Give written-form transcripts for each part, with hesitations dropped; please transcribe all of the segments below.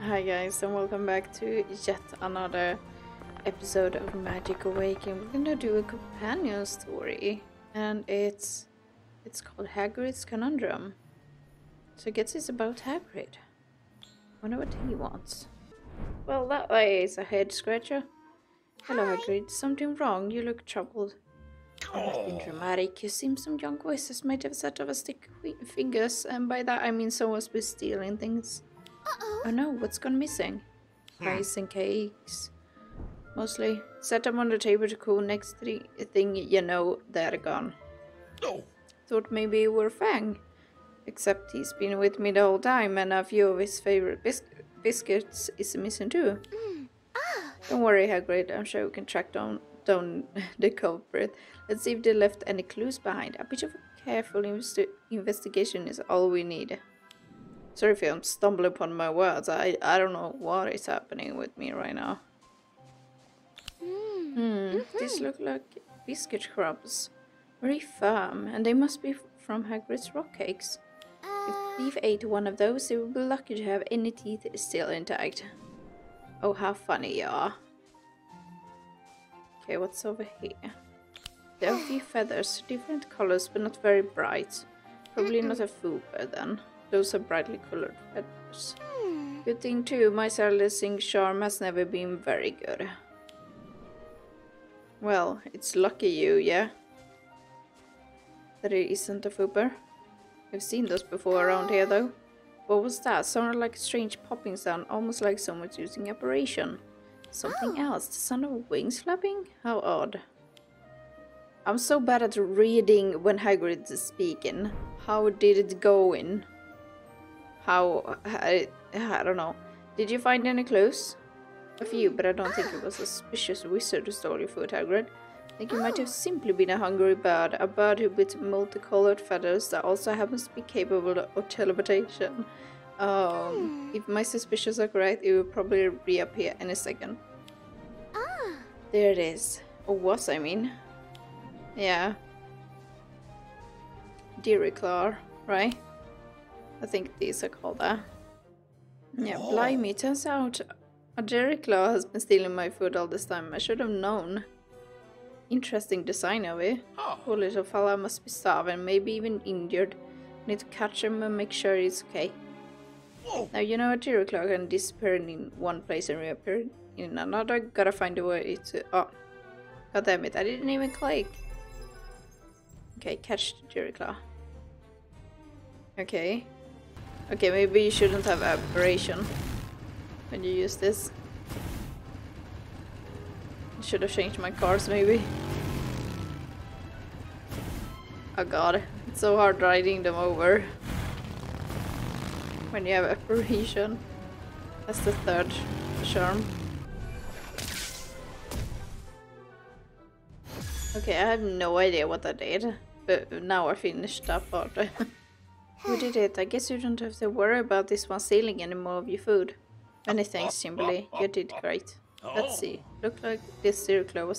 Hi guys, and welcome back to yet another episode of Magic Awakening. We're gonna do a companion story, and it's called Hagrid's Conundrum. So I guess it's about Hagrid. Wonder what he wants. Well, that way is a head scratcher. Hello Hagrid, something wrong? You look troubled. I'm not being dramatic. You seem some young voices might have set off a stick of fingers, and by that I mean someone's been stealing things. Oh no, what's gone missing? Rice and cakes. Mostly. Set them on the table to cool. Next thing you know, they're gone. No. Thought maybe you were Fang. Except he's been with me the whole time, and a few of his favorite biscuits is missing too. Don't worry, Hagrid. I'm sure we can track down the culprit. Let's see if they left any clues behind. A bit of a careful investigation is all we need. Sorry if I'm stumbling upon my words. I don't know what is happening with me right now. These look like biscuit crumbs. Very firm, and they must be from Hagrid's rock cakes. If the thief ate one of those, they would be lucky to have any teeth still intact. Oh, how funny you are. Okay, what's over here? There are a few feathers, different colors, but not very bright. Probably not a fupa then. Those are brightly colored feathers. Good thing too, my silencing charm has never been very good. Well, it's lucky you, yeah? That it isn't a fupa. I've seen those before around here though. What was that? Sounded like a strange popping sound, almost like someone's using apparition. Something else, the sound of wings flapping? How odd. I'm so bad at reading when Hagrid is speaking. How did it go in? I don't know. Did you find any clues? A few, but I don't think it was a suspicious wizard who stole your food, Hagrid. I think it might have simply been a hungry bird. A bird with multicolored feathers that also happens to be capable of teleportation. If my suspicions are correct, it will probably reappear any second. There it is. Or was, I mean. Yeah. Claw, right? I think these are called that. Yeah, blimey, turns out a Claw has been stealing my food all this time. I should have known. Interesting design of it. Poor little fella must be starving, maybe even injured. Need to catch him and make sure he's okay. Now you know a Claw can disappear in one place and reappear in another. Gotta find a way to... Oh. God damn it, I didn't even click. Okay, catch the Claw. Okay. Okay, maybe you shouldn't have aberration when you use this. I should have changed my cards, maybe. Oh god, it's so hard riding them over when you have aberration. That's the third charm. Okay, I have no idea what I did, but now I finished that part. You did it. I guess you don't have to worry about this one stealing any more of your food. Many thanks, Kimberly. You did great. Let's see. Look like this Claw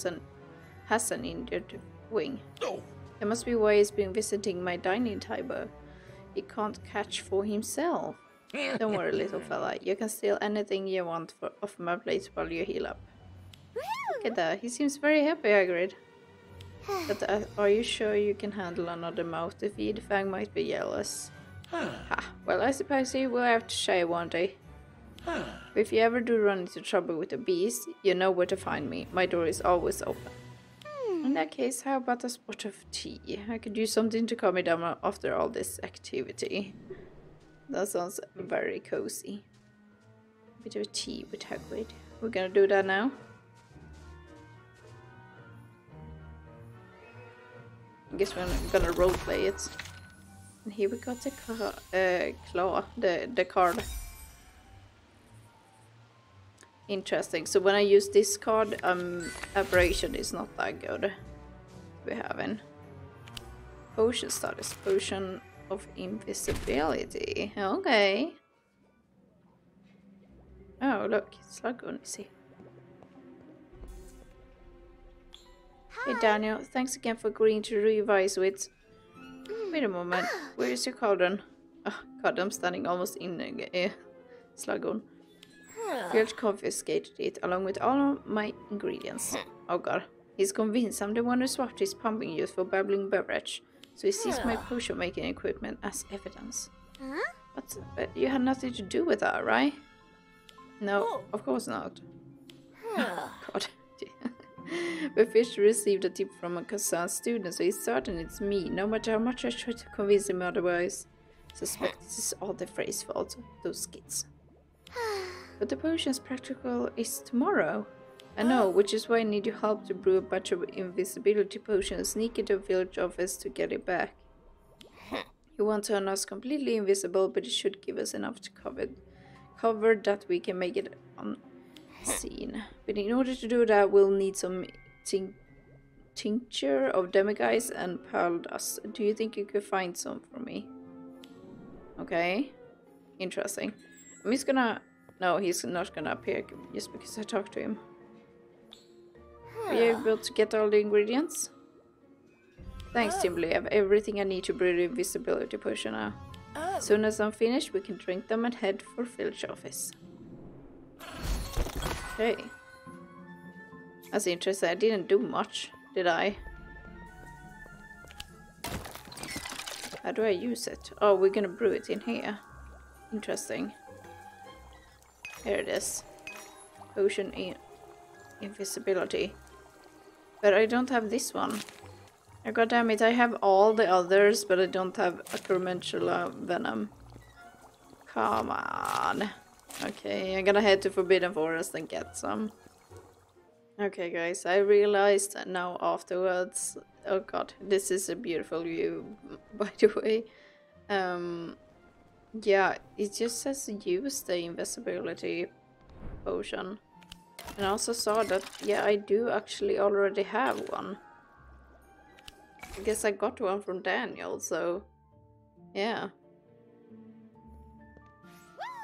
has an injured wing. There must be why he's been visiting my dining table. He can't catch for himself. Don't worry, little fella. You can steal anything you want off my plate while you heal up. Look at that. He seems very happy, Hagrid. But are you sure you can handle another mouth to feed? Fang might be jealous. Well, I suppose he will have to share one day. But if you ever do run into trouble with a beast, you know where to find me. My door is always open. In that case, how about a spot of tea? I could use something to calm me down after all this activity. That sounds very cozy. A bit of tea with Hagrid. We're gonna do that now. I guess we're gonna roleplay it. And here we got the claw, the card. Interesting. So when I use this card, aberration is not that good. We're having potion status, potion of invisibility. Okay. Oh look, it's like going to see. Hey Daniel, thanks again for agreeing to revise with. Wait a moment, where is your cauldron? Oh god, I'm standing almost in Slughorn. Filch confiscated it along with all my ingredients. Oh god. He's convinced I'm the one who swapped his pumping juice for bubbling beverage, so he sees my potion making equipment as evidence. But you had nothing to do with that, right? No, of course not. God. But Fish received a tip from a concerned student, so he's certain it's me, no matter how much I try to convince him otherwise. Suspect this is all the phrase fault, those kids. But the potion's practical is tomorrow. I know, which is why I need your help to brew a batch of invisibility potions, sneak into the village office to get it back. You want to turn us completely invisible, but it should give us enough to cover that we can make it unseen. But in order to do that, we'll need some tincture of demiguise and pearl dust. Do you think you could find some for me? Okay. Interesting. I'm just gonna... No, he's not gonna appear just because I talked to him. Are you able to get all the ingredients? Thanks, Timberly. I have everything I need to brew the invisibility potion now. As soon as I'm finished, we can drink them and head for village office. Okay. That's interesting. I didn't do much, did I? How do I use it? Oh, we're gonna brew it in here. Interesting. Here it is. Potion invisibility. But I don't have this one. Oh, God damn it, I have all the others, but I don't have Acromantula venom. Come on. Okay, I'm gonna head to Forbidden Forest and get some. Okay, guys, I realized now afterwards... Oh god, this is a beautiful view, by the way. Yeah, it just says use the invisibility potion. And I also saw that, yeah, I do actually already have one. I guess I got one from Daniel, so... Yeah.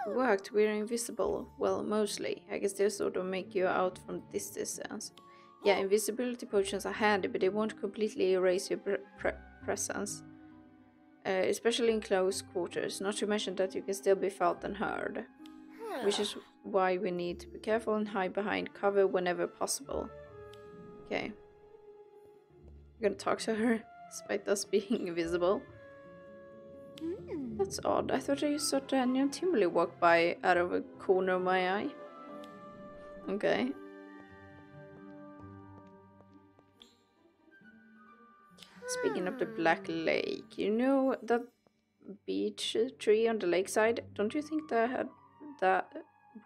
Worked, we're invisible. Well, mostly. I guess they sort of make you out from this distance. Yeah, invisibility potions are handy, but they won't completely erase your presence. Especially in close quarters, not to mention that you can still be felt and heard. Which is why we need to be careful and hide behind cover whenever possible. Okay. I'm gonna talk to her, despite us being invisible. That's odd. I thought I saw Daniel and Timberly walk by out of a corner of my eye. Okay. Speaking of the Black Lake, you know that beech tree on the lakeside? Don't you think that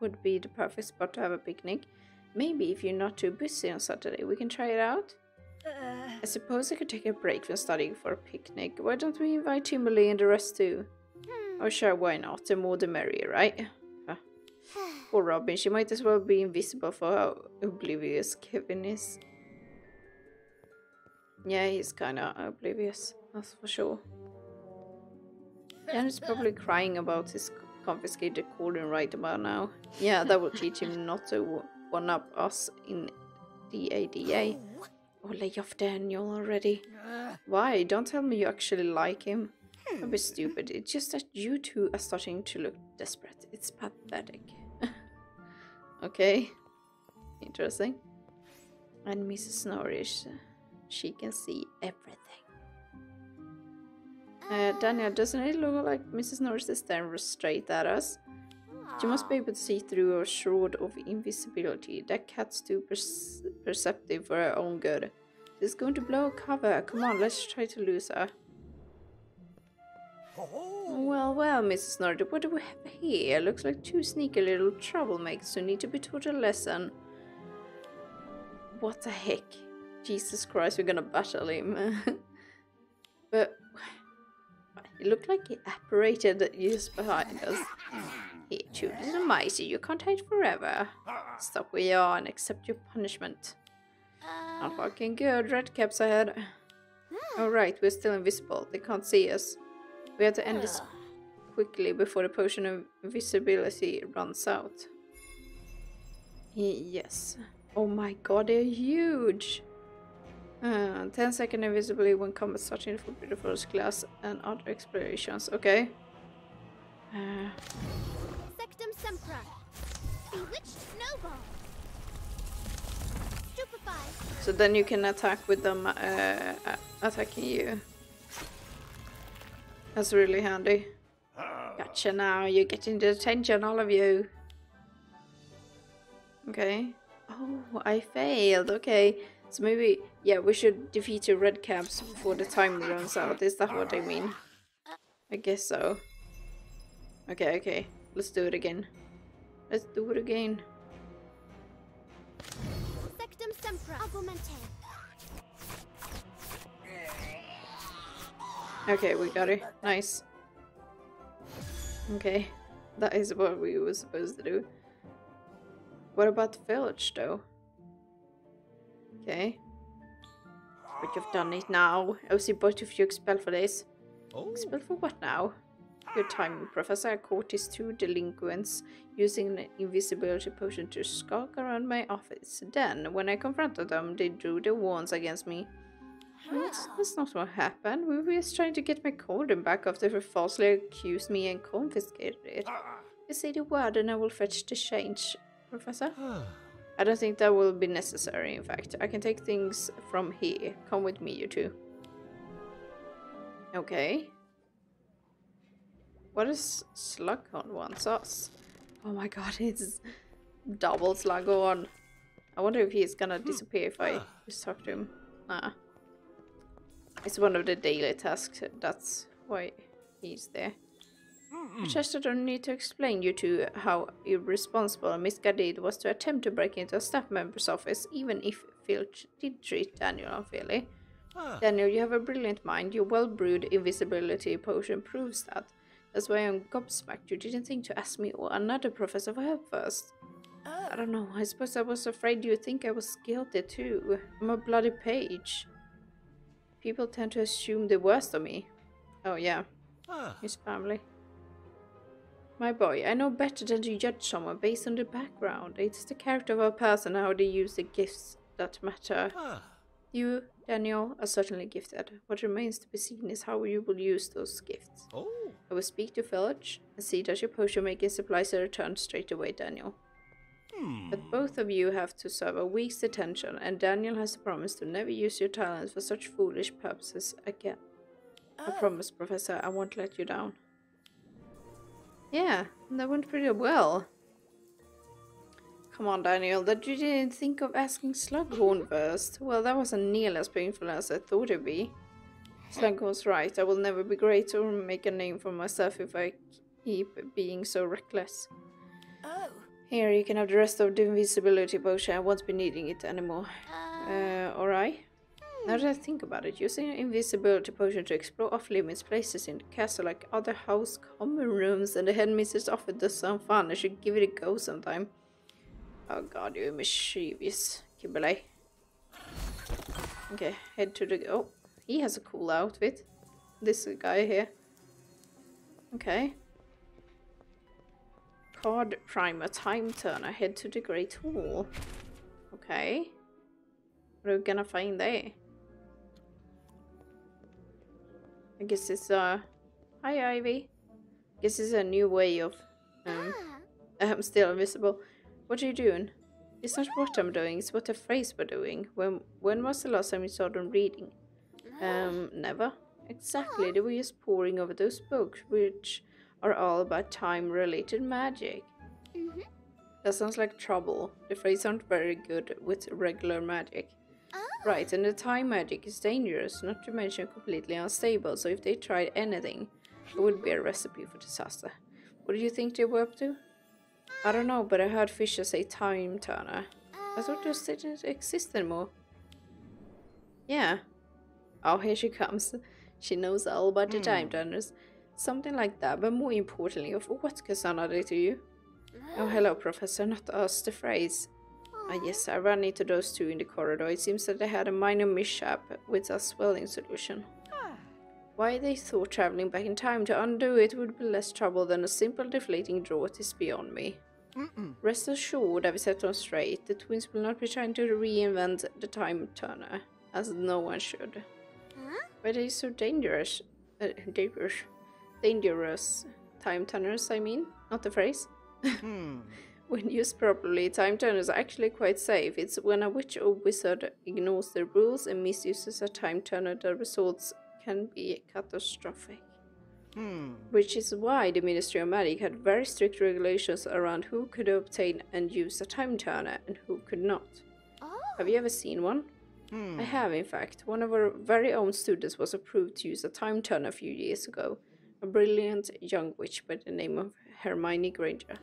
would be the perfect spot to have a picnic? Maybe if you're not too busy on Saturday, we can try it out? I suppose I could take a break from studying for a picnic. Why don't we invite Timberly and the rest too? Oh sure, why not? The more the merrier, right? Poor Robin, she might as well be invisible for how oblivious Kevin is. Yeah, he's kinda oblivious, that's for sure. Jan is probably crying about his confiscated cauldron right about now. Yeah, that will teach him not to one-up us in the ADA. Oh, lay off Daniel already. Why? Don't tell me you actually like him. Don't be stupid. It's just that you two are starting to look desperate. It's pathetic. Okay. Interesting. And Mrs. Norrish, she can see everything. Daniel, doesn't it look like Mrs. Norris is staring straight at us? She must be able to see through a shroud of invisibility. That cat's too perceptive for her own good. She's going to blow a cover. Come on, let's try to lose her. Well, well, Mrs. Norris, what do we have here? Looks like two sneaky little troublemakers who need to be taught a lesson. What the heck? Jesus Christ, we're gonna battle him. But it looked like he apparated just behind us. Here, two little mice, you can't hide forever. Stop where you are and accept your punishment. Not looking good, red caps ahead. Alright, we're still invisible, they can't see us. We have to end this quickly before the potion of invisibility runs out. Yes. Oh my god, they're huge! 10-second invisibly when combat starting for beautiful class and other explorations. Okay. Sectum sempra. Bewitched snowball. Stupefy. So then you can attack with them attacking you. That's really handy. Gotcha now, you're getting the attention, all of you. Okay. Oh, I failed. Okay. So maybe, yeah, we should defeat the red caps before the time runs out. Is that what I mean? I guess so. Okay, okay. Let's do it again. Let's do it again. Sectum sempra. Augmente. Okay, we got it. Nice. Okay. That is what we were supposed to do. What about the village, though? Okay. But you've done it now. I see both of you expelled for this. Oh. Expelled for what now? Good timing, Professor. I caught these two delinquents using an invisibility potion to skulk around my office. Then, when I confronted them, they drew their wands against me. That's not what happened. We were just trying to get my cauldron back after they falsely accused me and confiscated it. You say the word and I will fetch the change, Professor. I don't think that will be necessary, in fact. I can take things from here. Come with me, you two. Okay. What does Slughorn wants us? Oh my god, it's double Slughorn. I wonder if he's gonna disappear if I just talk to him. Nah. It's one of the daily tasks, that's why he's there. I just don't need to explain you two how irresponsible and misguided it was to attempt to break into a staff member's office, even if Filch did treat Daniel unfairly. Daniel, you have a brilliant mind. Your well-brewed invisibility potion proves that. That's why I'm gobsmacked. You didn't think to ask me or another professor for help first. I don't know. I suppose I was afraid you'd think I was guilty too. I'm a bloody page. People tend to assume the worst of me. Oh yeah. His family. My boy, I know better than to judge someone based on the background. It's the character of a person and how they use the gifts that matter. You, Daniel, are certainly gifted. What remains to be seen is how you will use those gifts. I will speak to Filch and see that your potion making supplies are returned straight away, Daniel. But both of you have to serve a week's detention, and Daniel has promised to never use your talents for such foolish purposes again. I promise, Professor, I won't let you down. Yeah, that went pretty well. Come on, Daniel, that you didn't think of asking Slughorn first. Well, that wasn't nearly as painful as I thought it'd be. Slughorn's right, I will never be great or make a name for myself if I keep being so reckless. Here, you can have the rest of the invisibility potion. I won't be needing it anymore. Alright. Now that I think about it, using an invisibility potion to explore off-limits places in the castle like other house common rooms and the headmistress offered us some fun. I should give it a go sometime. Oh god, you're mischievous, Kimberly. Okay, head to the... Oh, he has a cool outfit. This guy here. Okay. Card primer, time turner, head to the Great Hall. Okay. What are we gonna find there? I guess it's hi Ivy. I guess it's a new way of I'm still invisible. What are you doing? It's not what I'm doing, it's what the phrase we're doing. When was the last time you saw them reading? Never. Exactly, they were just poring over those books, which are all about time-related magic. That sounds like trouble. The phrase aren't very good with regular magic. Right, and the time magic is dangerous, not to mention completely unstable, so if they tried anything, it would be a recipe for disaster. What do you think they were up to? I don't know, but I heard Fisher say time turner. I thought those didn't exist anymore. Yeah. Oh, here she comes. She knows all about the time turners. Something like that, but more importantly, of what concern are they to you? Oh, hello, Professor, not us, the phrase. Yes, I ran into those two in the corridor. It seems that they had a minor mishap with a swelling solution. Why they thought traveling back in time to undo it would be less trouble than a simple deflating draught is beyond me. Rest assured, I've set them straight. The twins will not be trying to reinvent the time turner, as no one should. Why are they so dangerous? Dangerous time turners, I mean, not the phrase. When used properly, time turner is actually quite safe. It's when a witch or wizard ignores the rules and misuses a time turner, the results can be catastrophic. Which is why the Ministry of Magic had very strict regulations around who could obtain and use a time turner and who could not. Oh. Have you ever seen one? I have, in fact. One of our very own students was approved to use a time turner a few years ago. A brilliant young witch by the name of Hermione Granger.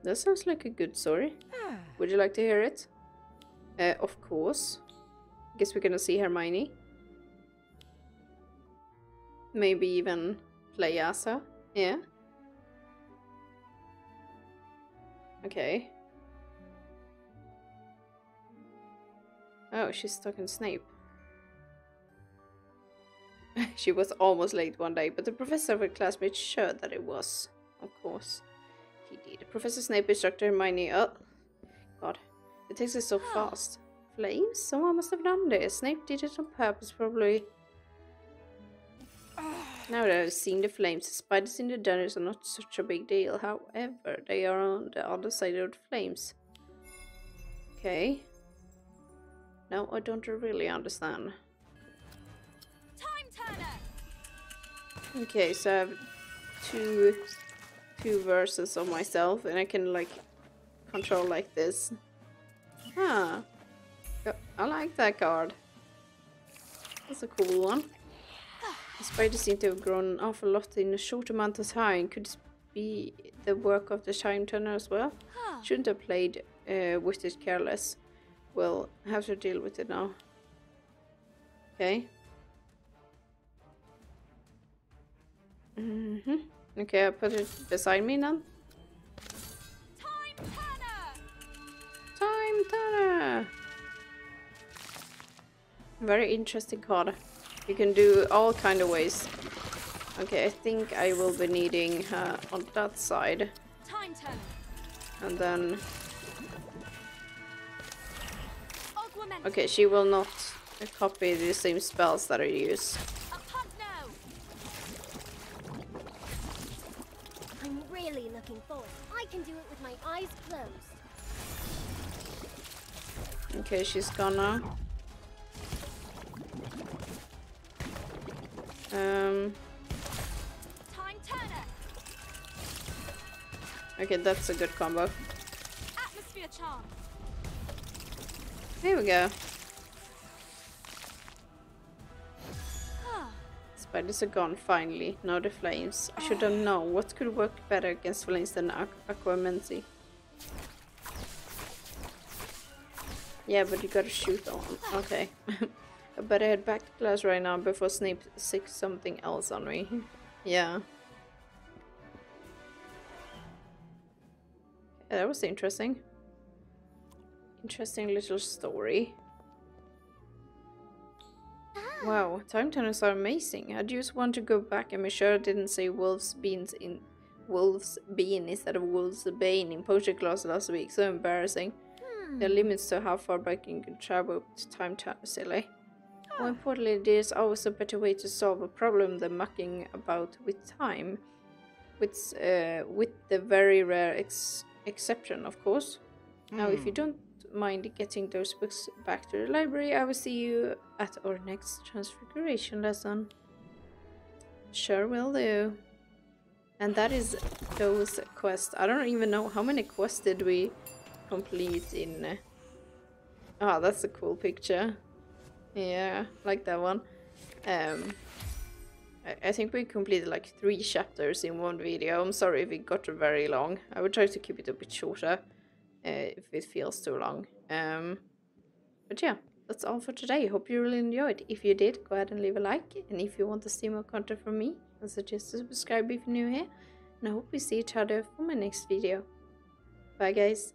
That sounds like a good story. Would you like to hear it? Of course. Guess we're gonna see Hermione. Maybe even play as her. Yeah. Okay. Oh, she's stuck in Snape. She was almost late one day, but the professor of her class made sure that it was. Of course. He did. Professor Snape instructed Hermione. Oh, God. It takes it so fast. Flames? Someone must have done this. Snape did it on purpose, probably. Now that I've seen the flames, the spiders in the dungeons are not such a big deal. However, they are on the other side of the flames. Okay. Now I don't really understand. Time turner. Okay, so I have two versions of myself, and I can like control like this. Ah, I like that card. That's a cool one. The spiders seem to have grown an awful lot in a short amount of time. Could this be the work of the time turner as well? Shouldn't have played with it careless. Well, I have to deal with it now. Okay. Okay, I put it beside me now. Time turner. Time turner! Very interesting card. You can do all kind of ways. Okay, I think I will be needing her on that side. Time turner. And then... Augment. Okay, she will not copy the same spells that I use. I'm really looking forward. I can do it with my eyes closed. Okay, she's gonna... Time turner. Okay, that's a good combo. Atmosphere charm. Here we go. Spiders are gone finally. Now the flames. I should have known what could work better against flames than aquamancy. Yeah, but you gotta shoot on. Okay. I better head back to class right now before Snape sicks something else on me. Yeah. Yeah, that was interesting. Interesting little story. Wow, time turners are amazing. I just want to go back and make sure I didn't say wolf's bean instead of wolf's bane in potion class last week. So embarrassing. There are limits to how far back you can travel with time turner, silly. More importantly, there's always a better way to solve a problem than mucking about with time. With the very rare exception, of course. Now, if you don't mind getting those books back to the library, I will see you at our next transfiguration lesson. Sure will do. And that is those quests. I don't even know how many quests did we complete in... Oh, that's a cool picture. Yeah, like that one. I think we completed like 3 chapters in one video. I'm sorry if it got very long. I would try to keep it a bit shorter if it feels too long. But yeah, that's all for today. Hope you really enjoyed. If you did, go ahead and leave a like. And if you want to see more content from me, I suggest to subscribe if you're new here. And I hope we see each other for my next video. Bye guys.